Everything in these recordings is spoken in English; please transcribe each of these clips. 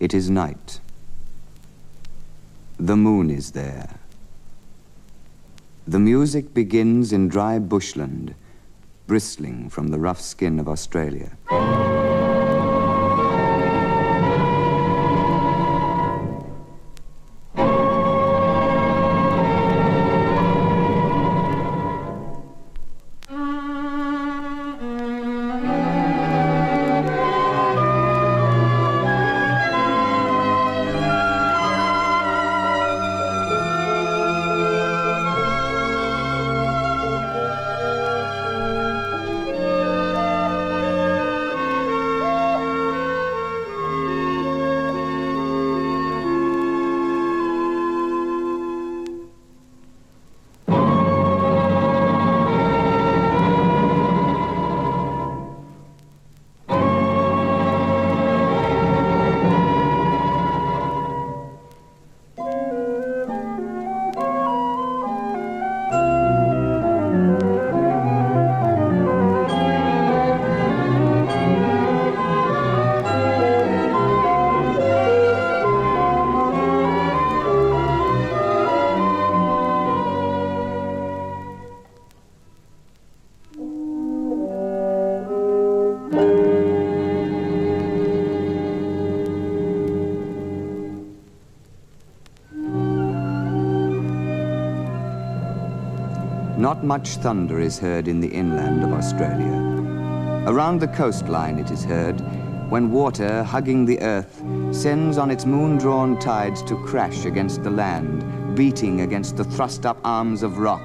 It is night. The moon is there. The music begins in dry bushland, bristling from the rough skin of Australia. Not much thunder is heard in the inland of Australia. Around the coastline it is heard when water, hugging the earth, sends on its moon-drawn tides to crash against the land, beating against the thrust-up arms of rock,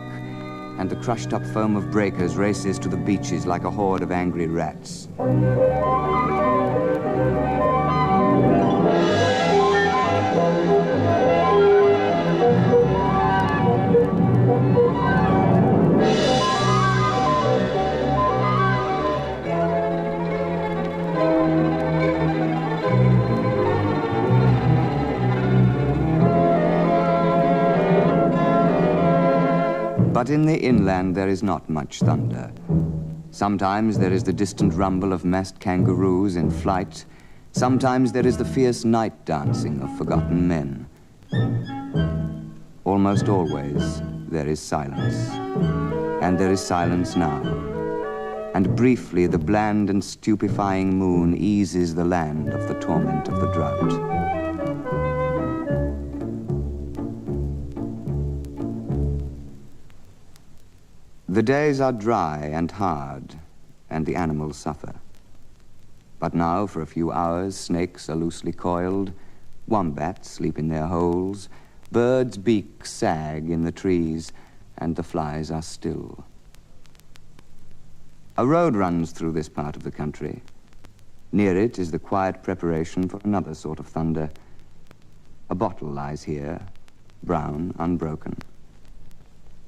and the crushed-up foam of breakers races to the beaches like a horde of angry rats. But in the inland there is not much thunder. Sometimes there is the distant rumble of massed kangaroos in flight. Sometimes there is the fierce night dancing of forgotten men. Almost always there is silence. And there is silence now. And briefly the bland and stupefying moon eases the land of the torment of the drought. The days are dry and hard, and the animals suffer. But now, for a few hours, snakes are loosely coiled, wombats sleep in their holes, birds' beaks sag in the trees, and the flies are still. A road runs through this part of the country. Near it is the quiet preparation for another sort of thunder. A bottle lies here, brown, unbroken.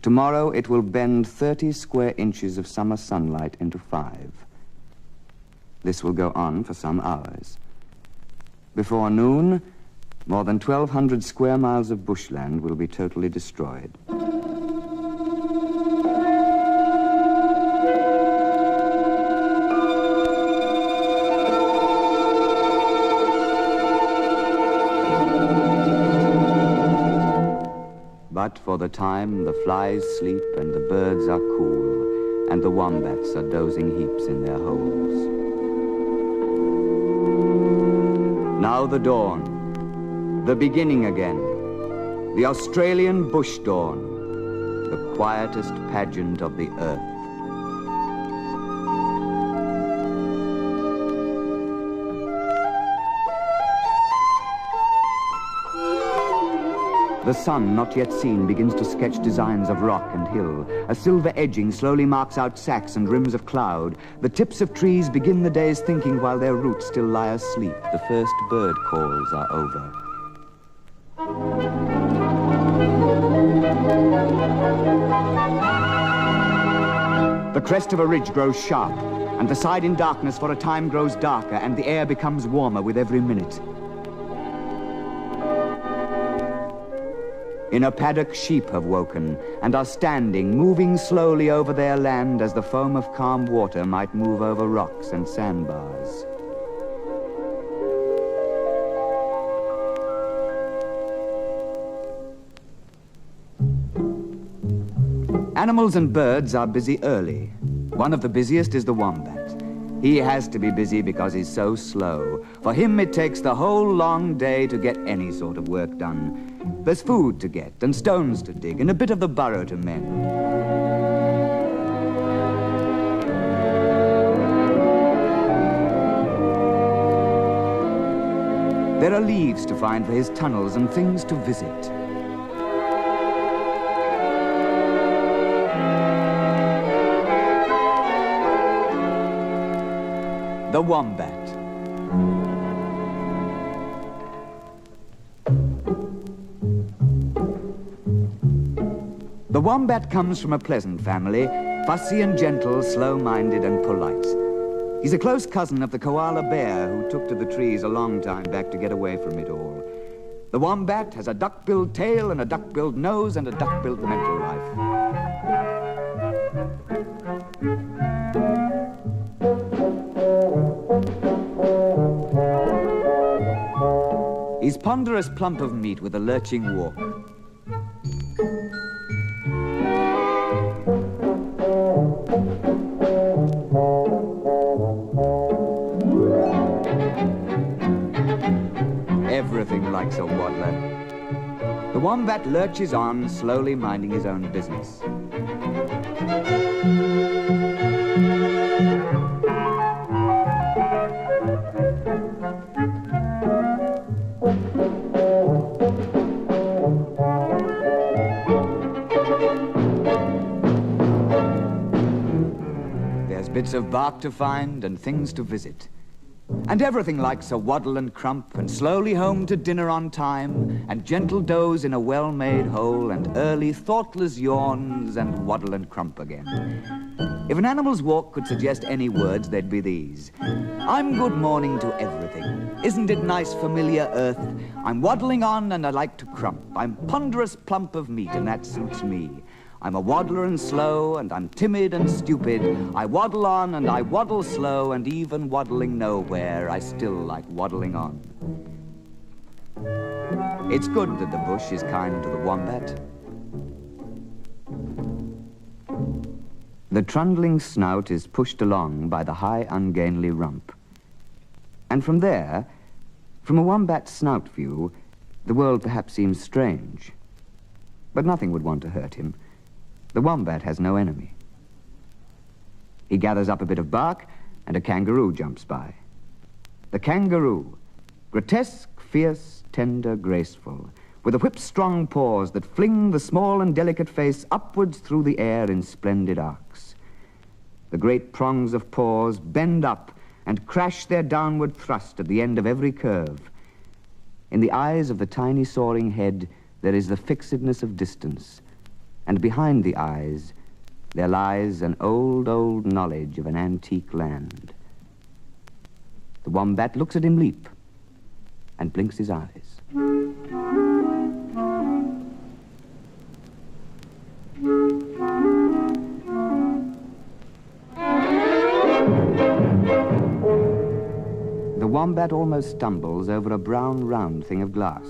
Tomorrow it will bend 30 square inches of summer sunlight into 5. This will go on for some hours. Before noon, more than 1,200 square miles of bushland will be totally destroyed. But for the time, the flies sleep and the birds are cool, and the wombats are dozing heaps in their holes. Now the dawn, the beginning again, the Australian bush dawn, the quietest pageant of the earth. The sun, not yet seen, begins to sketch designs of rock and hill. A silver edging slowly marks out sacks and rims of cloud. The tips of trees begin the day's thinking while their roots still lie asleep. The first bird calls are over. The crest of a ridge grows sharp, and the side in darkness for a time grows darker, and the air becomes warmer with every minute. In a paddock, sheep have woken and are standing, moving slowly over their land as the foam of calm water might move over rocks and sandbars. Animals and birds are busy early. One of the busiest is the wombat. He has to be busy because he's so slow. For him, it takes the whole long day to get any sort of work done. There's food to get, and stones to dig, and a bit of the burrow to mend. There are leaves to find for his tunnels and things to visit. The wombat. The wombat comes from a pleasant family, fussy and gentle, slow-minded and polite. He's a close cousin of the koala bear who took to the trees a long time back to get away from it all. The wombat has a duck-billed tail and a duck-billed nose and a duck-billed mental life. He's ponderous plump of meat with a lurching walk. Everything likes a waddler. The wombat lurches on, slowly minding his own business. There's bits of bark to find and things to visit. And everything likes a waddle and crump, and slowly home to dinner on time, and gentle doze in a well-made hole, and early thoughtless yawns, and waddle and crump again. If an animal's walk could suggest any words, they'd be these. I'm good morning to everything. Isn't it nice, familiar earth? I'm waddling on, and I like to crump. I'm ponderous plump of meat, and that suits me. I'm a waddler and slow, and I'm timid and stupid. I waddle on, and I waddle slow, and even waddling nowhere, I still like waddling on. It's good that the bush is kind to the wombat. The trundling snout is pushed along by the high, ungainly rump. And from there, from a wombat's snout view, the world perhaps seems strange. But nothing would want to hurt him. The wombat has no enemy. He gathers up a bit of bark, and a kangaroo jumps by. The kangaroo, grotesque, fierce, tender, graceful, with the whip-strong paws that fling the small and delicate face upwards through the air in splendid arcs. The great prongs of paws bend up and crash their downward thrust at the end of every curve. In the eyes of the tiny soaring head, there is the fixedness of distance. And behind the eyes, there lies an old, old knowledge of an antique land. The wombat looks at him leap and blinks his eyes. The wombat almost stumbles over a brown, round thing of glass.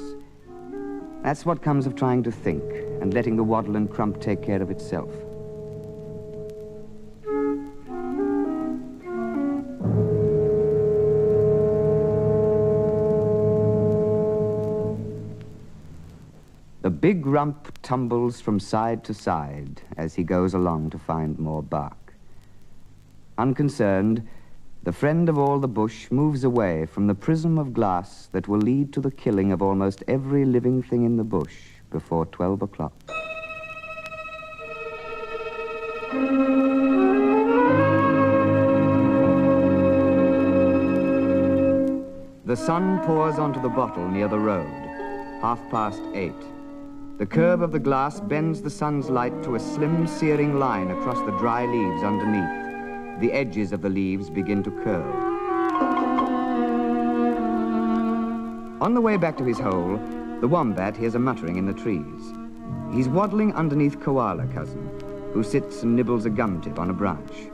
That's what comes of trying to think and letting the waddle and crump take care of itself. The big rump tumbles from side to side as he goes along to find more bark. Unconcerned, the friend of all the bush moves away from the prism of glass that will lead to the killing of almost every living thing in the bush before 12 o'clock. The sun pours onto the bottle near the road, 8:30. The curve of the glass bends the sun's light to a slim, searing line across the dry leaves underneath. The edges of the leaves begin to curl. On the way back to his hole, the wombat hears a muttering in the trees. He's waddling underneath Koala Cousin, who sits and nibbles a gum tip on a branch.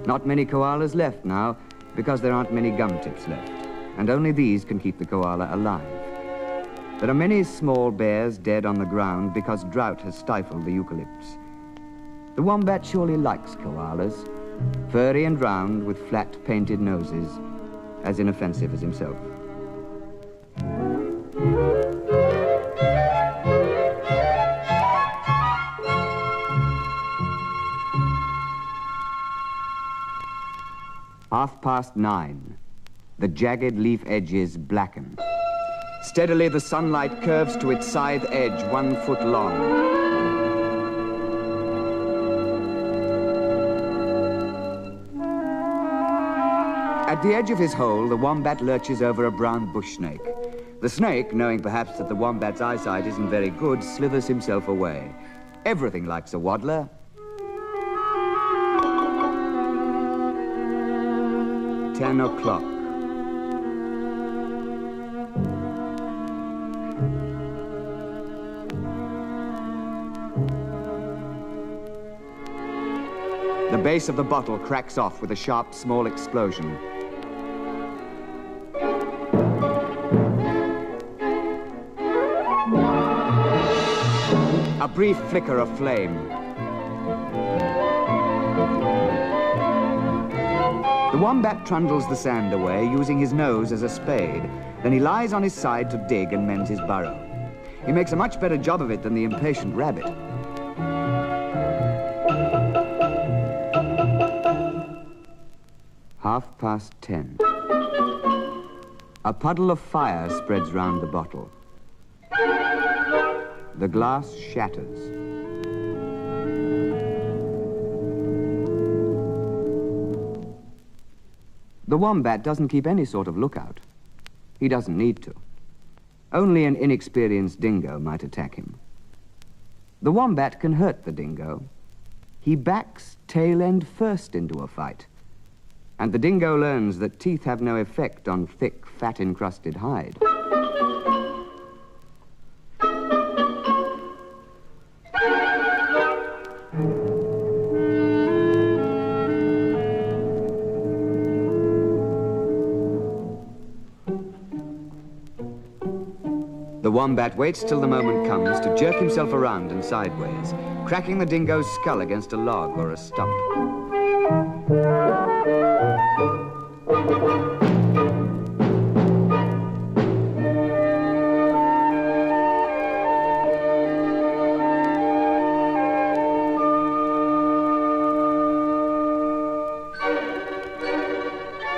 Not many koalas left now, because there aren't many gum tips left, and only these can keep the koala alive. There are many small bears dead on the ground because drought has stifled the eucalypts. The wombat surely likes koalas, furry and round with flat painted noses, as inoffensive as himself. (9:30). The jagged leaf edges blacken. Steadily the sunlight curves to its scythe edge 1 foot long. At the edge of his hole, the wombat lurches over a brown bush snake. The snake, knowing perhaps that the wombat's eyesight isn't very good, slithers himself away. Everything likes a waddler. "10 o'clock. The base of the bottle cracks off with a sharp, small explosion. A brief flicker of flame. The wombat trundles the sand away, using his nose as a spade. Then he lies on his side to dig and mend his burrow. He makes a much better job of it than the impatient rabbit. (10:30). A puddle of fire spreads round the bottle. The glass shatters. The wombat doesn't keep any sort of lookout. He doesn't need to. Only an inexperienced dingo might attack him. The wombat can hurt the dingo. He backs tail end first into a fight. And the dingo learns that teeth have no effect on thick, fat-encrusted hide. The wombat waits till the moment comes to jerk himself around and sideways, cracking the dingo's skull against a log or a stump.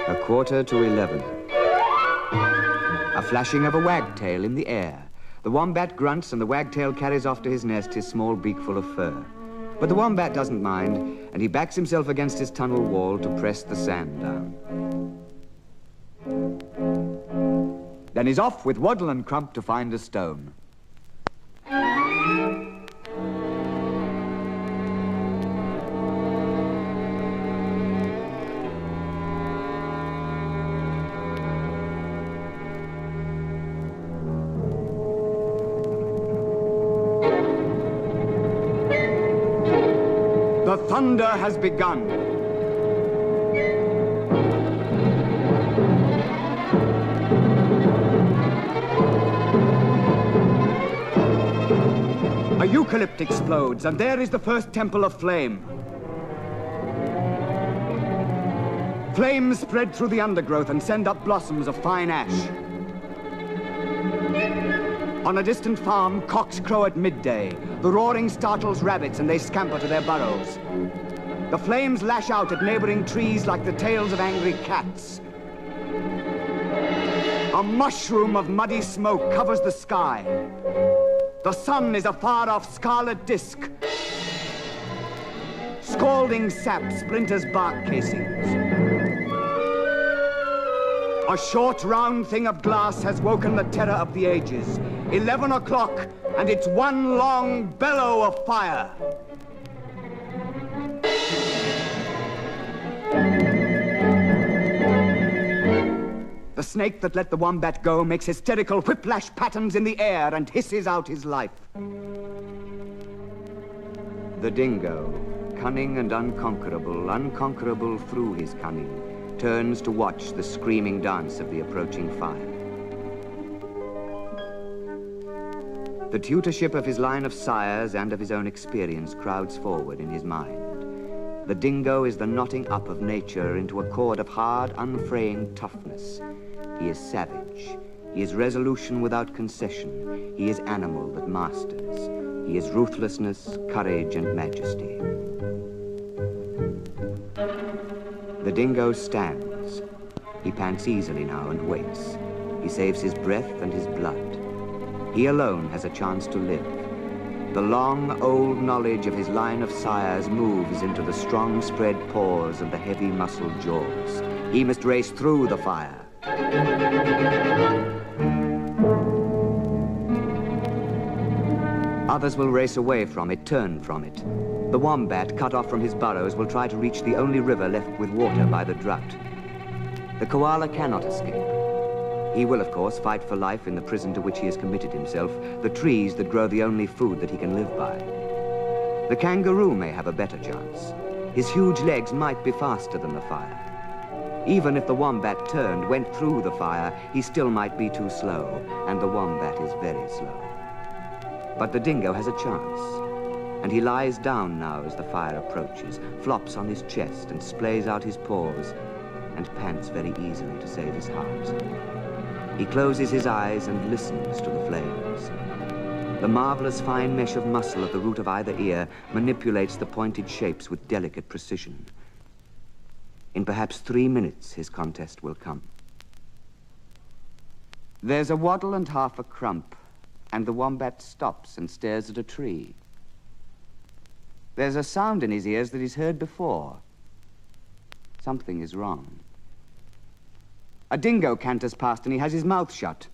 A 11:15. A flashing of a wagtail in the air. The wombat grunts and the wagtail carries off to his nest his small beakful of fur. But the wombat doesn't mind, and he backs himself against his tunnel wall to press the sand down. Then he's off with Waddle and Crump to find a stone. The thunder has begun. A eucalypt explodes, and there is the first temple of flame. Flames spread through the undergrowth and send up blossoms of fine ash. On a distant farm, cocks crow at midday. The roaring startles rabbits and they scamper to their burrows. The flames lash out at neighboring trees like the tails of angry cats. A mushroom of muddy smoke covers the sky. The sun is a far-off scarlet disk. Scalding sap splinters bark casings. A short, round thing of glass has woken the terror of the ages. 11 o'clock, and it's one long bellow of fire. The snake that let the wombat go makes hysterical whiplash patterns in the air and hisses out his life. The dingo, cunning and unconquerable, unconquerable through his cunning, turns to watch the screaming dance of the approaching fire. The tutorship of his line of sires and of his own experience crowds forward in his mind. The dingo is the knotting up of nature into a cord of hard, unfraying toughness. He is savage. He is resolution without concession. He is animal that masters. He is ruthlessness, courage, and majesty. The dingo stands. He pants easily now and waits. He saves his breath and his blood. He alone has a chance to live. The long, old knowledge of his line of sires moves into the strong spread paws and the heavy muscled jaws. He must race through the fire. Others will race away from it, turn from it. The wombat, cut off from his burrows, will try to reach the only river left with water by the drought. The koala cannot escape. He will, of course, fight for life in the prison to which he has committed himself, the trees that grow the only food that he can live by. The kangaroo may have a better chance. His huge legs might be faster than the fire. Even if the wombat turned, went through the fire, he still might be too slow, and the wombat is very slow. But the dingo has a chance, and he lies down now as the fire approaches, flops on his chest and splays out his paws, and pants very easily to save his heart. He closes his eyes and listens to the flames. The marvelous fine mesh of muscle at the root of either ear manipulates the pointed shapes with delicate precision. In perhaps 3 minutes, his contest will come. There's a waddle and half a crump, and the wombat stops and stares at a tree. There's a sound in his ears that he's heard before. Something is wrong. A dingo canters past and he has his mouth shut.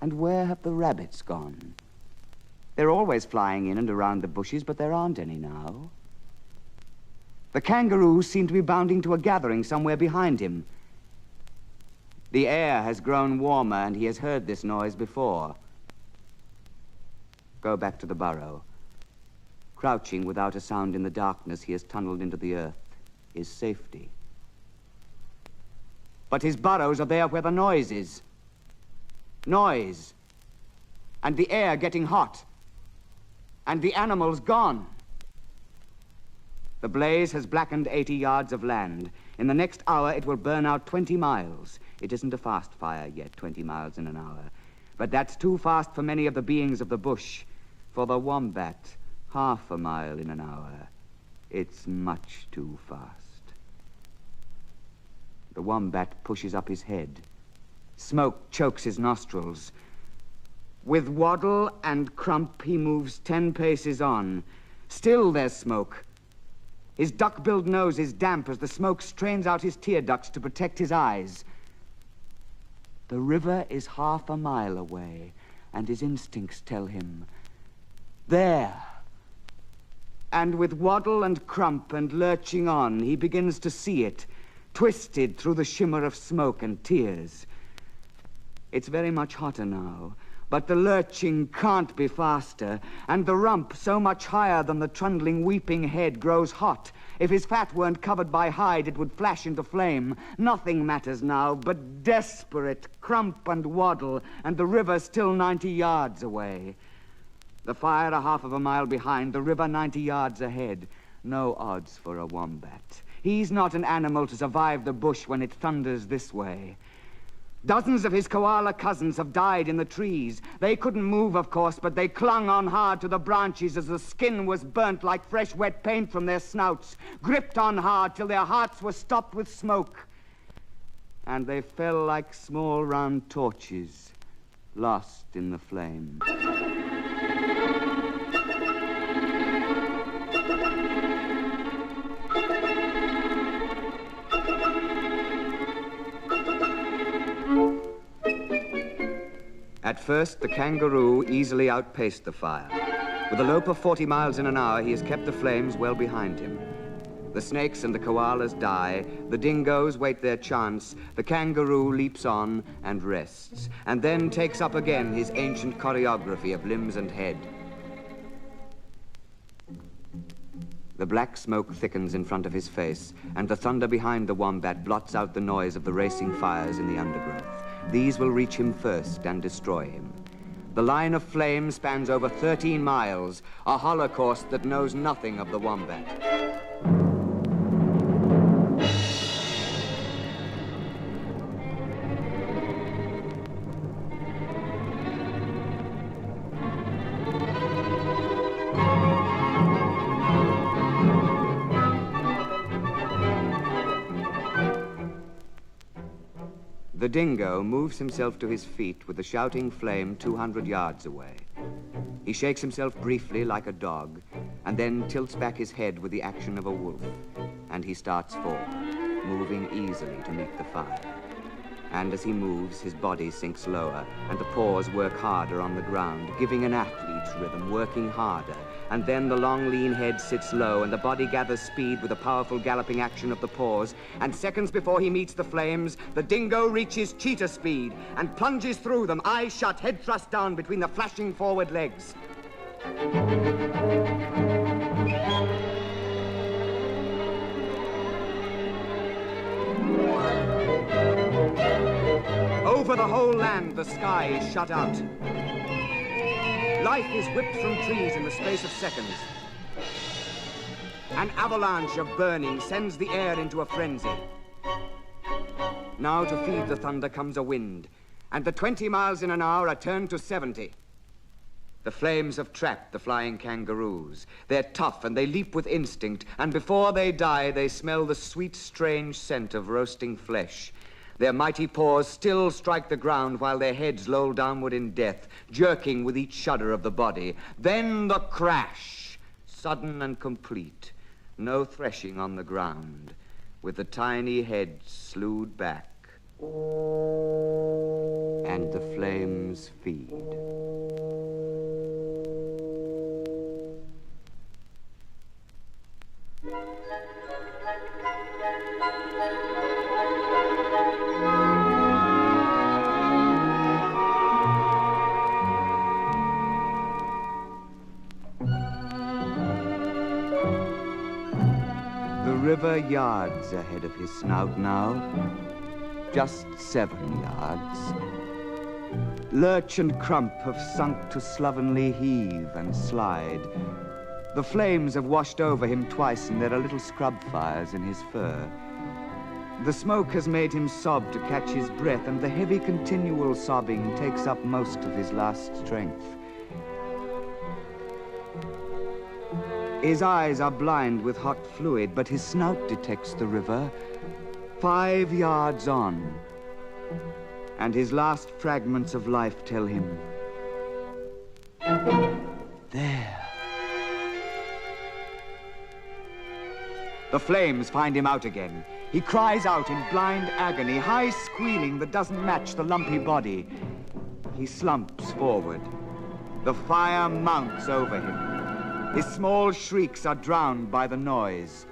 And where have the rabbits gone? They're always flying in and around the bushes, but there aren't any now. The kangaroos seem to be bounding to a gathering somewhere behind him. The air has grown warmer and he has heard this noise before. Go back to the burrow. Crouching without a sound in the darkness, he has tunneled into the earth. His safety. But his burrows are there where the noise is. Noise. And the air getting hot. And the animals gone. The blaze has blackened 80 yards of land. In the next hour, it will burn out 20 miles. It isn't a fast fire yet, 20 miles in an hour. But that's too fast for many of the beings of the bush. For the wombat, half a mile in an hour. It's much too fast. The wombat pushes up his head. Smoke chokes his nostrils. With waddle and crump, he moves 10 paces on. Still there's smoke. His duck-billed nose is damp as the smoke strains out his tear ducts to protect his eyes. The river is half a mile away, and his instincts tell him, there. And with waddle and crump and lurching on, he begins to see it, twisted through the shimmer of smoke and tears. It's very much hotter now, but the lurching can't be faster, and the rump, so much higher than the trundling, weeping head, grows hot. If his fat weren't covered by hide, it would flash into flame. Nothing matters now but desperate crump and waddle, and the river still 90 yards away. The fire a half of a mile behind, the river 90 yards ahead. No odds for a wombat. He's not an animal to survive the bush when it thunders this way. Dozens of his koala cousins have died in the trees. They couldn't move, of course, but they clung on hard to the branches as the skin was burnt like fresh wet paint from their snouts, gripped on hard till their hearts were stopped with smoke. And they fell like small round torches, lost in the flame. At first, the kangaroo easily outpaced the fire. With a lope of 40 miles in an hour, he has kept the flames well behind him. The snakes and the koalas die, the dingoes wait their chance, the kangaroo leaps on and rests, and then takes up again his ancient choreography of limbs and head. The black smoke thickens in front of his face, and the thunder behind the wombat blots out the noise of the racing fires in the undergrowth. These will reach him first and destroy him. The line of flame spans over 13 miles, a holocaust that knows nothing of the Wombat. The dingo moves himself to his feet with the shouting flame 200 yards away. He shakes himself briefly like a dog, and then tilts back his head with the action of a wolf, and he starts forward, moving easily to meet the fire. And as he moves, his body sinks lower, and the paws work harder on the ground, giving an athlete's rhythm, working harder. And then the long, lean head sits low, and the body gathers speed with the powerful galloping action of the paws. And seconds before he meets the flames, the dingo reaches cheetah speed and plunges through them, eyes shut, head thrust down between the flashing forward legs. Over the whole land, the sky is shut out. Life is whipped from trees in the space of seconds. An avalanche of burning sends the air into a frenzy. Now to feed the thunder comes a wind, and the 20 miles in an hour are turned to 70. The flames have trapped the flying kangaroos. They're tough and they leap with instinct, and before they die, they smell the sweet, strange scent of roasting flesh. Their mighty paws still strike the ground while their heads loll downward in death, jerking with each shudder of the body. Then the crash, sudden and complete. No threshing on the ground, with the tiny head slewed back. And the flames feed. The river yards ahead of his snout now, just 7 yards. Lurch and crump have sunk to slovenly heave and slide. The flames have washed over him twice, and there are little scrub fires in his fur. The smoke has made him sob to catch his breath, and the heavy continual sobbing takes up most of his last strength. His eyes are blind with hot fluid, but his snout detects the river 5 yards on. And his last fragments of life tell him, there. The flames find him out again. He cries out in blind agony, high squealing that doesn't match the lumpy body. He slumps forward. The fire mounts over him. His small shrieks are drowned by the noise.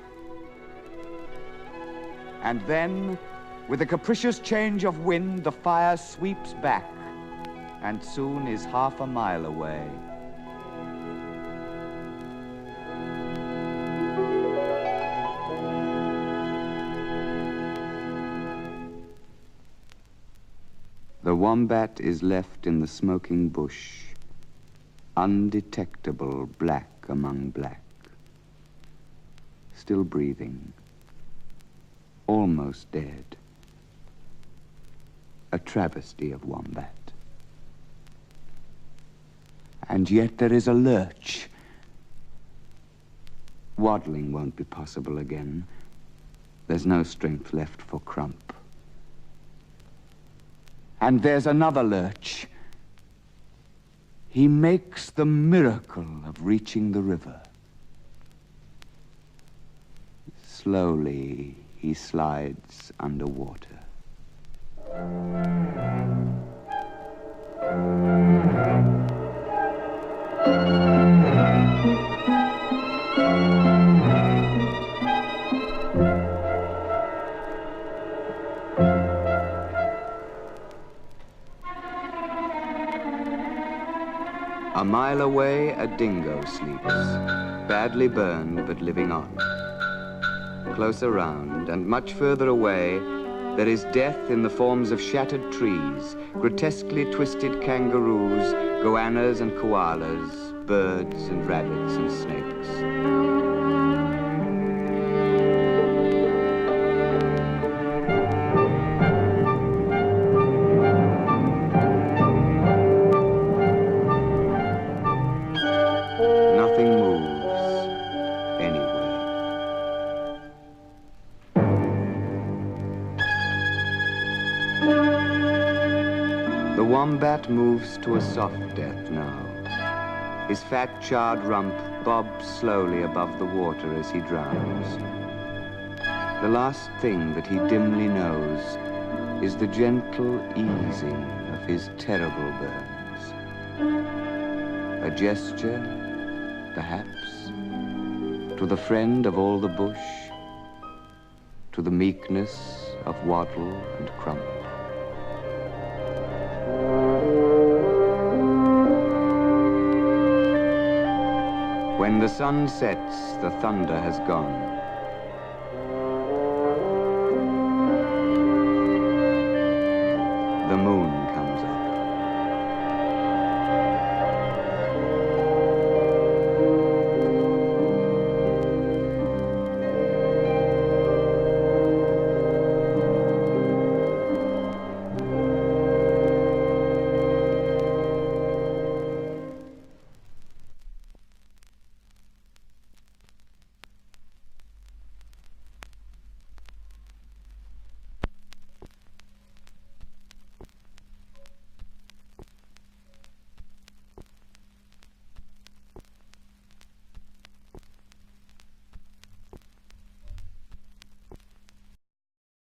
And then, with a capricious change of wind, the fire sweeps back, and soon is half a mile away. The wombat is left in the smoking bush, undetectable black among black, still breathing, almost dead. A travesty of wombat. And yet there is a lurch. Waddling won't be possible again. There's no strength left for crump. And there's another lurch. He makes the miracle of reaching the river. Slowly, he slides underwater. A mile away, a dingo sleeps, badly burned but living on. Close around and much further away, There is death in the forms of shattered trees, grotesquely twisted kangaroos, goannas and koalas, birds and rabbits and snakes. The wombat moves to a soft death now. His fat, charred rump bobs slowly above the water as he drowns. The last thing that he dimly knows is the gentle easing of his terrible burns. A gesture, perhaps, to the friend of all the bush, to the meekness of wattle and crump. When the sun sets, the thunder has gone.